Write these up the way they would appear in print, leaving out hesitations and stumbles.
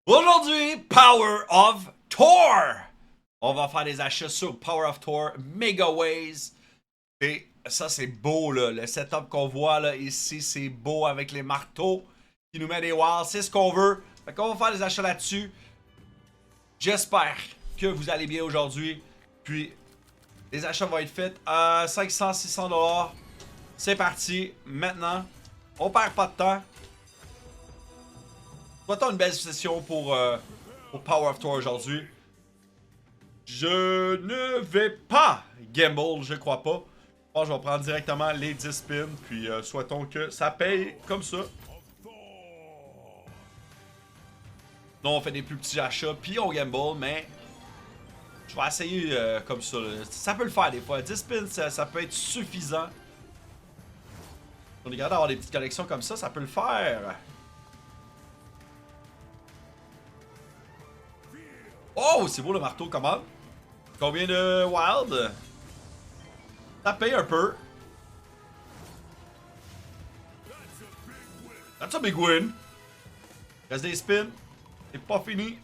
Aujourd'hui, Power of Thor! On va faire des achats sur Power of Thor, Mega Ways. Et ça, c'est beau, là. Le setup qu'on voit là, ici, c'est beau avec les marteaux qui nous met des wilds. C'est ce qu'on veut. Fait qu'on va faire des achats là-dessus. J'espère que vous allez bien aujourd'hui. Puis, les achats vont être faits à 500-600$. C'est parti. Maintenant, on perd pas de temps. Souhaitons une belle session pour Power of Thor aujourd'hui. Je ne vais pas gamble, je crois pas. Je pense que je vais prendre directement les 10 spins, puis souhaitons que ça paye comme ça. Non, on fait des plus petits achats, puis on gamble, mais je vais essayer comme ça. Là. Ça peut le faire des fois. 10 spins, ça peut être suffisant. On est capable d'avoir des petites collections comme ça peut le faire. Oh, c'est beau le marteau, comment? Combien de wild? Ça paye un peu. That's a big win. Reste des spins. C'est pas fini.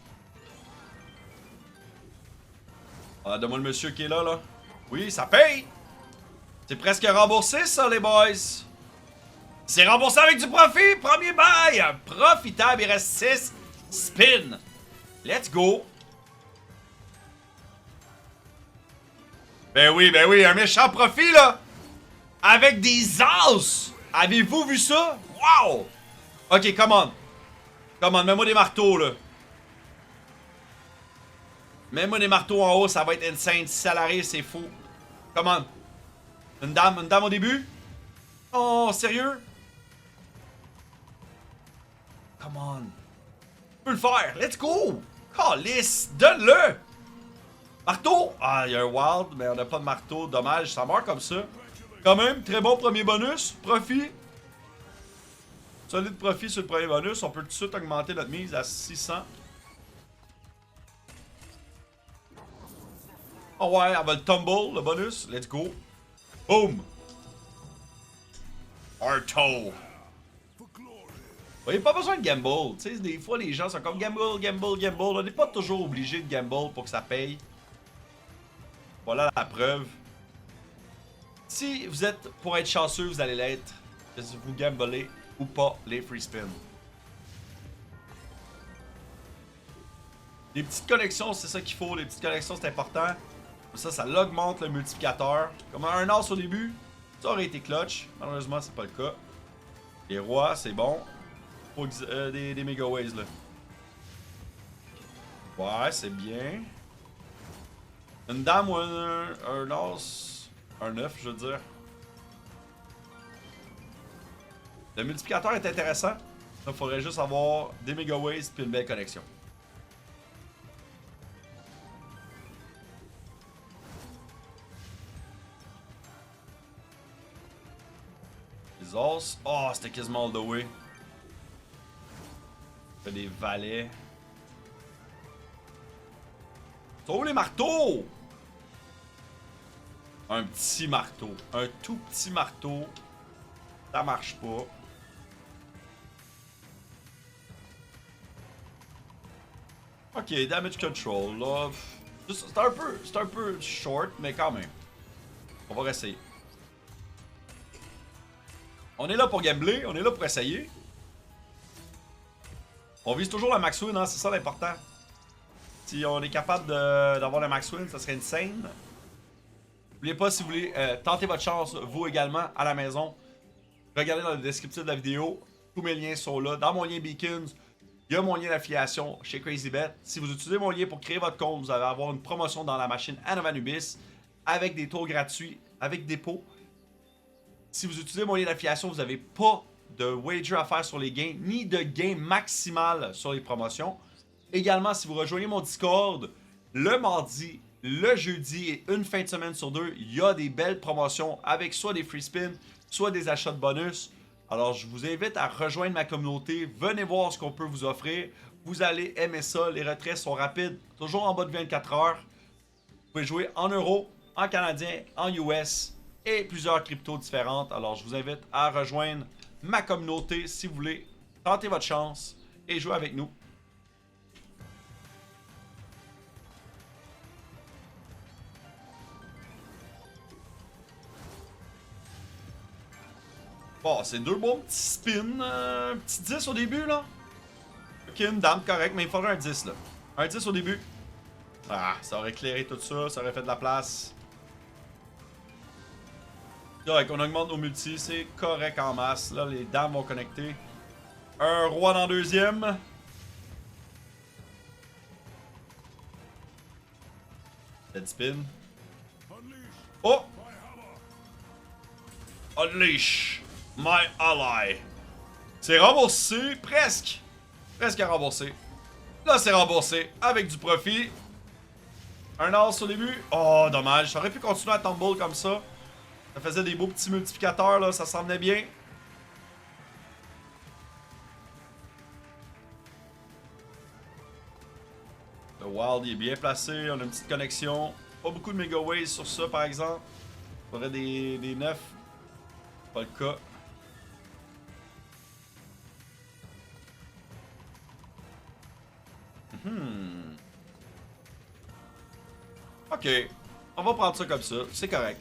Ah, donne-moi le monsieur qui est là, là. Oui, ça paye. C'est presque remboursé, ça, les boys. C'est remboursé avec du profit. Premier bail. Profitable. Il reste 6 spins. Let's go. Ben oui, un méchant profit, là! Avec des as! Avez-vous vu ça? Wow! Ok, come on. Come on, mets-moi des marteaux, là. Mets-moi des marteaux en haut, ça va être insane. Si ça l'arrive, c'est fou. Come on. Une dame au début? Oh, sérieux? Come on. Tu peux le faire, let's go! Calice, donne-le! Marteau! Ah, il y a un wild, mais on n'a pas de marteau. Dommage, ça meurt comme ça. Quand même, très bon premier bonus. Profit. Solide profit sur le premier bonus. On peut tout de suite augmenter notre mise à 600. Oh ouais, on va le tumble, le bonus. Let's go. Boom! Arto. Il n'y a pas besoin de gamble. Tu sais, des fois, les gens sont comme gamble. On n'est pas toujours obligé de gamble pour que ça paye. Voilà la preuve. Si vous êtes pour être chanceux, vous allez l'être. Que vous gamblez ou pas les free spins. Les petites connexions, c'est ça qu'il faut. Les petites connexions, c'est important. Ça l'augmente le multiplicateur. Comme un as au début, ça aurait été clutch. Malheureusement, c'est pas le cas. Les rois, c'est bon. Faut des Mega Ways, là. Ouais, c'est bien. Une dame ou un as, un œuf, je veux dire. Le multiplicateur est intéressant. Il faudrait juste avoir des Mega Ways puis une belle connexion. Les os. Oh, c'était quasiment all the way. Fait des valets. Sauve les marteaux! Un petit marteau. Un tout petit marteau. Ça marche pas. Ok, damage control, là. C'est un peu short, mais quand même. On va essayer. On est là pour gambler, on est là pour essayer. On vise toujours la max win, hein, c'est ça l'important. Si on est capable d'avoir le max win, ça serait insane. N'oubliez pas, si vous voulez tenter votre chance, vous également, à la maison, regardez dans le descriptif de la vidéo. Tous mes liens sont là. Dans mon lien Beacons, il y a mon lien d'affiliation chez CrazyBet. Si vous utilisez mon lien pour créer votre compte, vous allez avoir une promotion dans la machine Anovanubis avec des tours gratuits, avec dépôt. Si vous utilisez mon lien d'affiliation, vous n'avez pas de wager à faire sur les gains, ni de gain maximal sur les promotions. Également, si vous rejoignez mon Discord, le mardi, le jeudi et une fin de semaine sur deux, il y a des belles promotions avec soit des free spins, soit des achats de bonus. Alors, je vous invite à rejoindre ma communauté. Venez voir ce qu'on peut vous offrir. Vous allez aimer ça. Les retraits sont rapides, toujours en bas de 24 heures. Vous pouvez jouer en euros, en canadien, en US et plusieurs cryptos différentes. Alors, je vous invite à rejoindre ma communauté si vous voulez tenter votre chance et jouer avec nous. Bon, c'est deux bons petits spins. Un petit 10 au début, là. Ok, une dame, correct, mais il faudrait un 10, là. Un 10 au début. Ah, ça aurait éclairé tout ça, ça aurait fait de la place. Correct, on augmente nos multis, c'est correct en masse. Là, les dames vont connecter. Un roi dans deuxième. Dead spin. Oh! Unleash my ally. C'est remboursé, presque. Presque remboursé. Là, c'est remboursé avec du profit. Un as au début. Oh, dommage. Ça aurait pu continuer à tumble comme ça. Ça faisait des beaux petits multiplicateurs, là. Ça semblait bien. Le Wild, il est bien placé. On a une petite connexion. Pas beaucoup de Mega Waves sur ça, par exemple. Il faudrait des 9. Pas le cas. Ok. On va prendre ça comme ça. C'est correct.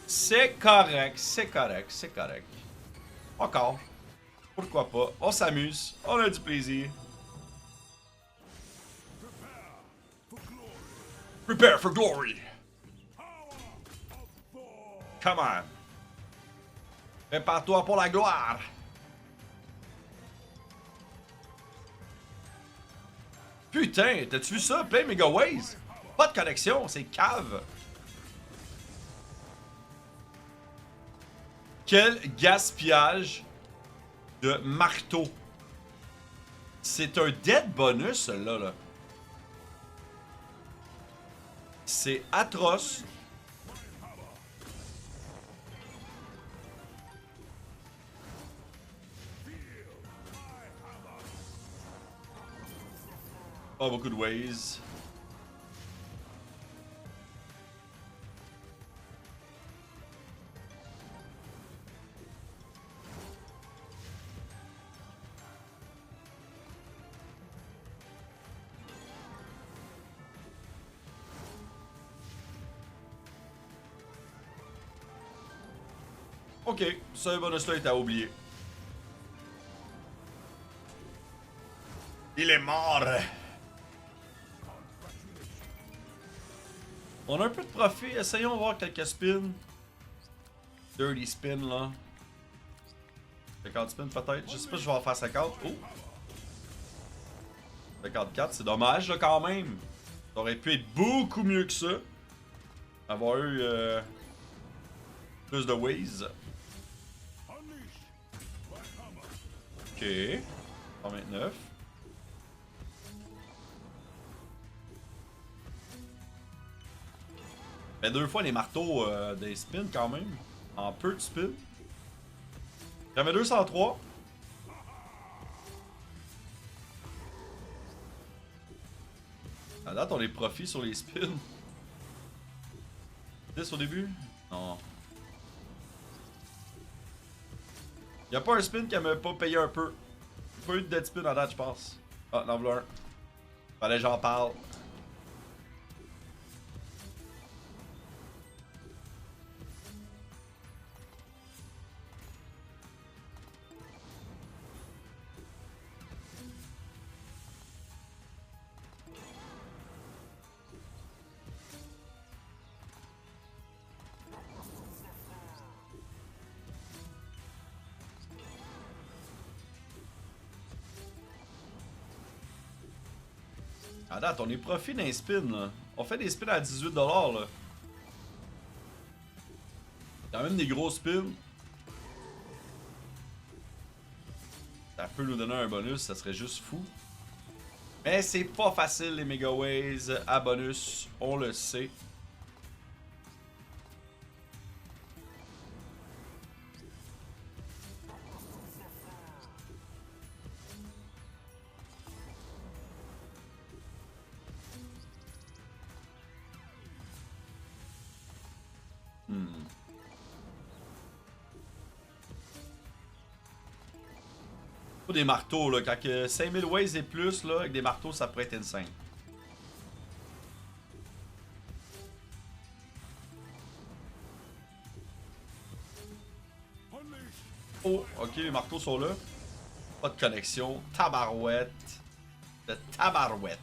C'est correct. C'est correct. C'est correct. Encore. Pourquoi pas. On s'amuse. On a du plaisir. Prepare for glory. Come on. Prépare-toi pour la gloire. Putain, t'as-tu vu ça? Plein Mega Ways. Pas de connexion, c'est cave. Quel gaspillage de marteau. C'est un dead bonus, là, là. C'est atroce. Pas beaucoup de ways. Ok, ce bonus-là est à oublier. Il est mort. On a un peu de profit. Essayons de voir quelques spins. Dirty spin, là. 50 spins, peut-être. Je sais pas si je vais en faire 50. Oh! 54, c'est dommage, là, quand même. Ça aurait pu être beaucoup mieux que ça. Avoir eu plus de ways. Ok. 129. Mais deux fois les marteaux des spins quand même. En peu de spins. J'avais 203. À date, on est profit sur les spins. 10 au début? Non. Y'a pas un spin qui m'a pas payé un peu. J'ai pas eu de dead spin à date, je pense. Ah, n'en voilà un. Fallait que j'en parle. À date, on est profit d'un spin, là. On fait des spins à 18$, là. Quand même des gros spins. Ça peut nous donner un bonus, ça serait juste fou. Mais c'est pas facile, les Mega Ways à bonus. On le sait. Pas des marteaux, là. Quand 5000 ways et plus, là, avec des marteaux, ça pourrait être insane. Oh, ok, les marteaux sont là. Pas de connexion. Tabarouette. De tabarouette.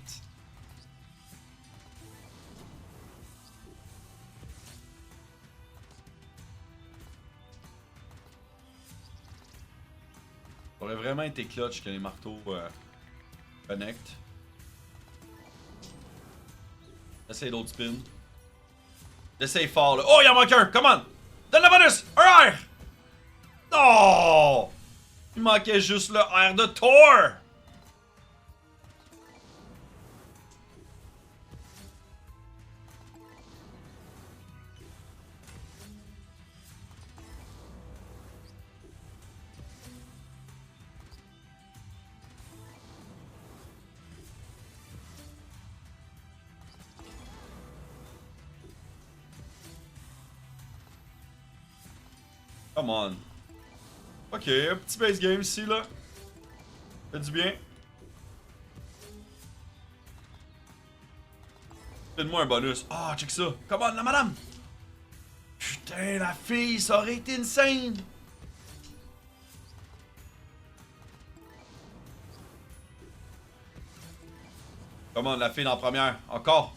Ça aurait vraiment été clutch que les marteaux connectent. Essaye d'autres spins. Essaye fort là. Oh, il en manque un! Come on! Donne le bonus! Un R! Oh! Il manquait juste le R de Thor! Come on. Ok, un petit base game ici là. Fait du bien. Fais-moi un bonus. Ah, check ça. Come on, la madame! Putain, la fille, ça aurait été insane! Come on, la fille dans la première. Encore.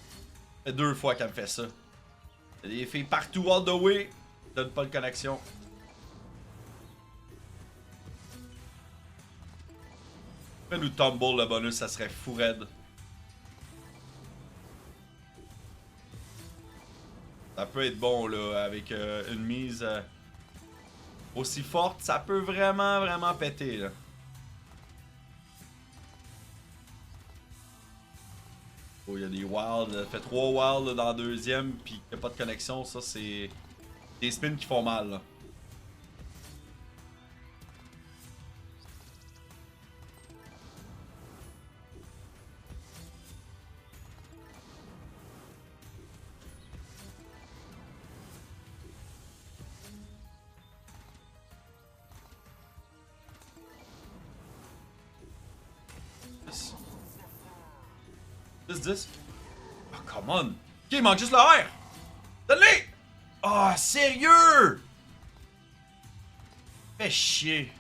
Ça fait 2 fois qu'elle me fait ça. Il y a des filles partout all the way. Donne pas de connexion. Fais-nous tumble le bonus, ça serait fou raide. Ça peut être bon là, avec une mise aussi forte, ça peut vraiment péter là. Oh, il y a des wilds, fait 3 wilds là, dans la deuxième, puis il n'y a pas de connexion, ça c'est des spins qui font mal là. This. Oh, come on. Ok, il manque juste le R. Donne-les! Oh, sérieux? Fais chier.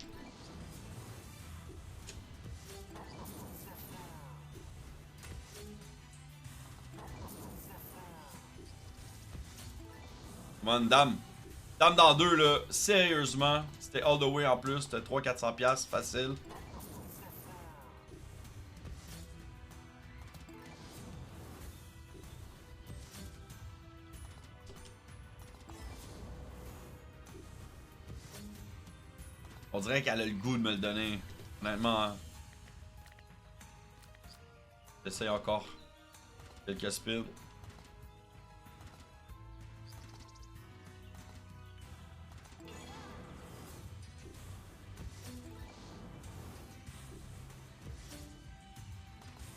Come on, dame. Dame dans 2 là. Sérieusement. C'était all the way en plus. C'était 300-400$ facile. On dirait qu'elle a le goût de me le donner. Honnêtement. Hein. J'essaye encore. Quelques spins.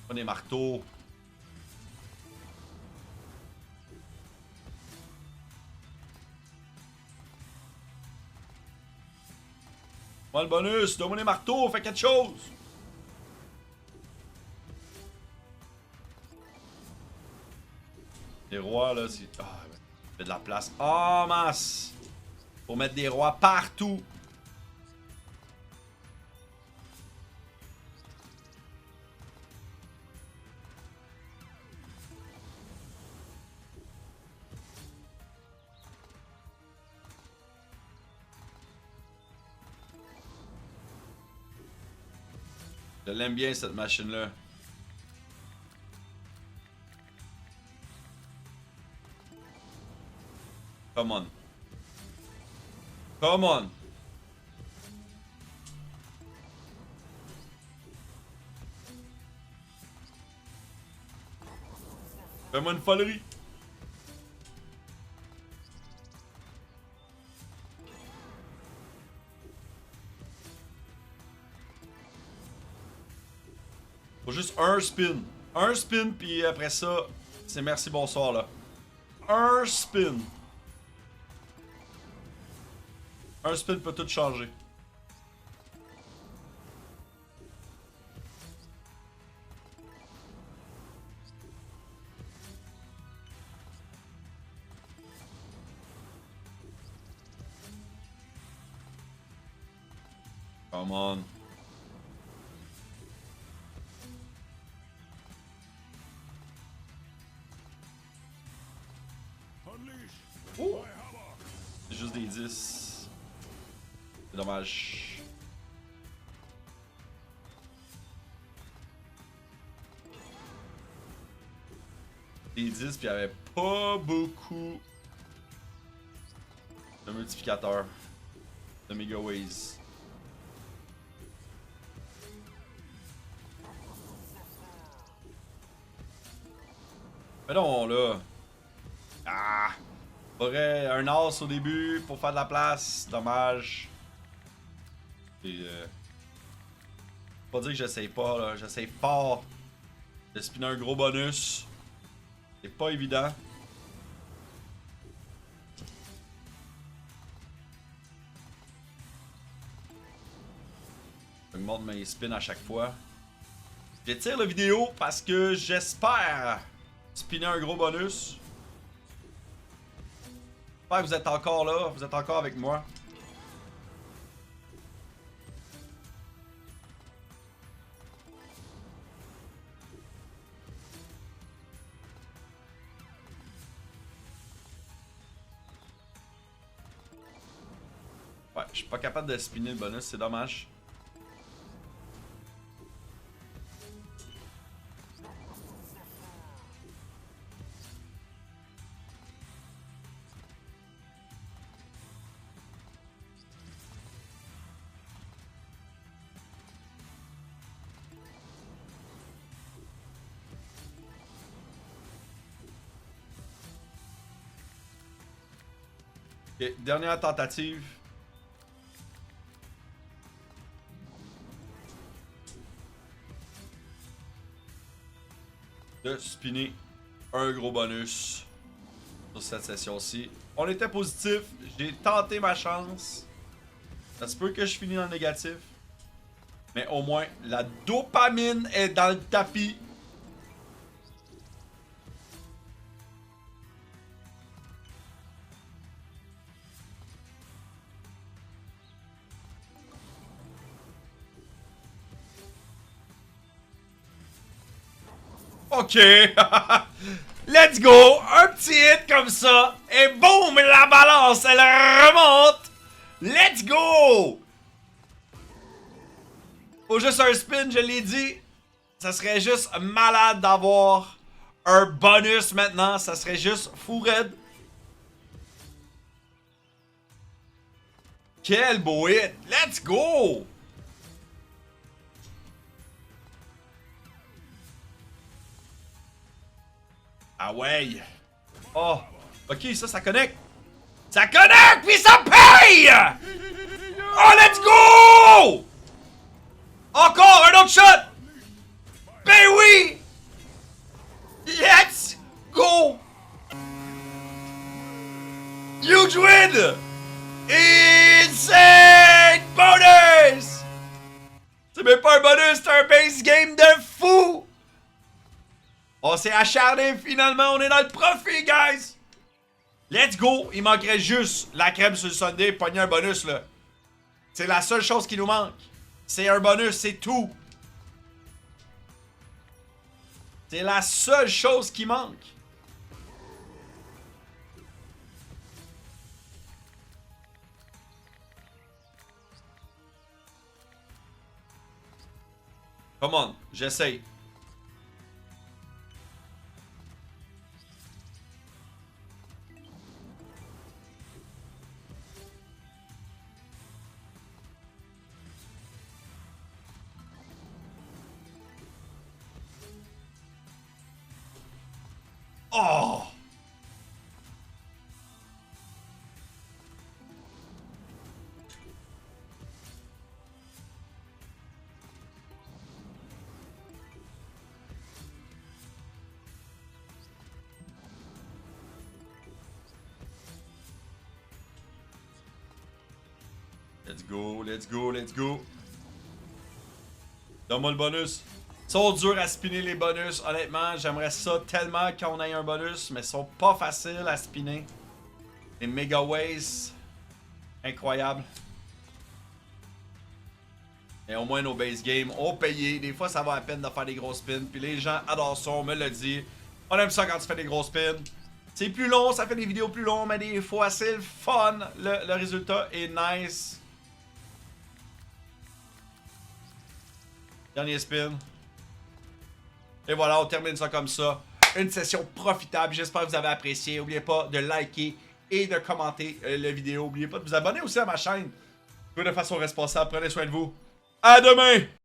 Pas des marteaux. Moi le bonus, donne-moi les marteaux, fais quelque chose! Les rois là, c'est. Ah, il y a de la place. Oh, masse! Faut mettre des rois partout! Je l'aime bien cette machine-là. Come on. Come on. Fais-moi une folerie. Faut juste un spin. Un spin, puis après ça, c'est merci, bonsoir là. Un spin. Un spin peut tout changer. Come on. Oh. C'est juste des 10. C'est dommage. Des 10 puis il n'y avait pas beaucoup de multiplicateurs de Mega Ways. Mais non, là. Ah! Faudrait un as au début pour faire de la place. Dommage. Et pas dire que j'essaye pas, là. J'essaye fort de spinner un gros bonus. C'est pas évident. J'augmente mes spins à chaque fois. J'étire la vidéo parce que j'espère spinner un gros bonus. J'espère que vous êtes encore là, vous êtes encore avec moi. Ouais, je suis pas capable de spinner le bonus, c'est dommage. Ok, dernière tentative. De spinner un gros bonus sur cette session-ci. On était positif, j'ai tenté ma chance. Ça se peut que je finis dans le négatif. Mais au moins, la dopamine est dans le tapis. Ok. Let's go. Un petit hit comme ça. Et boum, la balance, elle remonte. Let's go. Faut juste un spin, je l'ai dit. Ça serait juste malade d'avoir un bonus maintenant. Ça serait juste fou raide. Quel beau hit. Let's go. Ah ouais. Oh. Ok, ça connecte. Ça connecte, puis ça paye. Oh, let's go. Encore un autre shot. Ben oui. Let's go. Huge win. Insane bonus. C'est même pas un bonus, c'est un base game de fou. On s'est acharné, finalement, on est dans le profit, guys! Let's go! Il manquerait juste la crème sur le sundae et pogner un bonus, là. C'est la seule chose qui nous manque. C'est un bonus, c'est tout. C'est la seule chose qui manque. Come on, j'essaye. Oh! Let's go, let's go, let's go. Donne-moi le bonus. Ils sont durs à spinner les bonus, honnêtement. J'aimerais ça tellement qu'on ait un bonus, mais ils sont pas faciles à spinner. Les Mega Ways. Incroyable. Et au moins, nos base games ont payé. Des fois, ça va à peine de faire des gros spins. Puis les gens adorent ça, on me l'a dit. On aime ça quand tu fais des gros spins. C'est plus long, ça fait des vidéos plus longues, mais des fois, c'est le fun. Le résultat est nice. Dernier spin. Et voilà, on termine ça comme ça. Une session profitable. J'espère que vous avez apprécié. N'oubliez pas de liker et de commenter la vidéo. N'oubliez pas de vous abonner aussi à ma chaîne. De façon responsable. Prenez soin de vous. À demain!